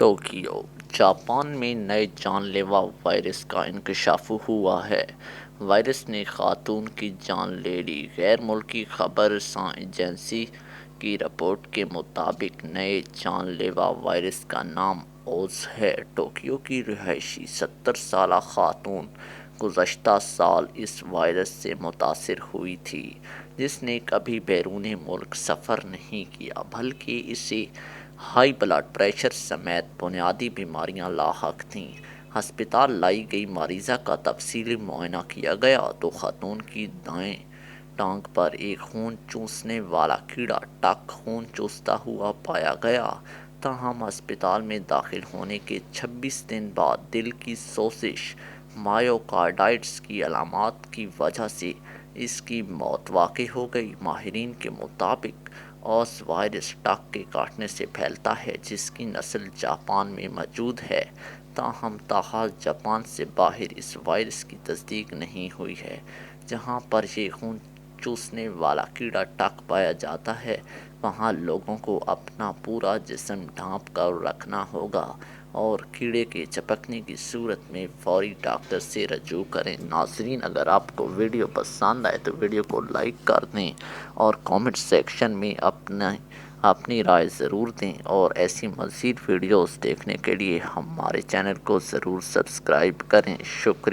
Tokyo Japan में नए जानलेवा वायरस का इंकशाफ हुआ है। वायरस ने खातून की जान ले ली। गैर मुल्की खबर एजेंसी की रिपोर्ट के मुताबिक नए जानलेवा वायरस का नाम ओज है। टोक्यो की रिहायशी 70 साल खातून गुज़श्ता साल इस वायरस से मुतासर हुई थी, जिसने कभी बैरून मुल्क सफ़र नहीं किया, बल्कि इसे हाई ब्लड प्रेशर समेत बुनियादी बीमारियां लाहक थीं। हस्पताल लाई गई मरीज़ा का तफसीली मुआयना किया गया तो खातून की दाएं टांग पर एक खून चूसने वाला कीड़ा टक खून चूसता हुआ पाया गया। ताहम अस्पताल में दाखिल होने के 26 दिन बाद दिल की सोजिश, मायोकार्डाइटिस की अलामात की वजह से इसकी मौत वाक़ई हो गई। माहिरीन के मुताबिक ओस वायरस टक के काटने से फैलता है, जिसकी नस्ल जापान में मौजूद है। ताहम ताहाल जापान से बाहर इस वायरस की तस्दीक नहीं हुई है। जहाँ पर ये खून चूसने वाला कीड़ा टक पाया जाता है, वहाँ लोगों को अपना पूरा जिस्म ढांप कर रखना होगा और कीड़े के चपकने की सूरत में फौरी डॉक्टर से रजू करें। नाज़रीन, अगर आपको वीडियो पसंद आए तो वीडियो को लाइक कर दें और कमेंट सेक्शन में अपनी राय ज़रूर दें, और ऐसी मज़ीद वीडियोस देखने के लिए हमारे चैनल को ज़रूर सब्सक्राइब करें। शुक्रिया।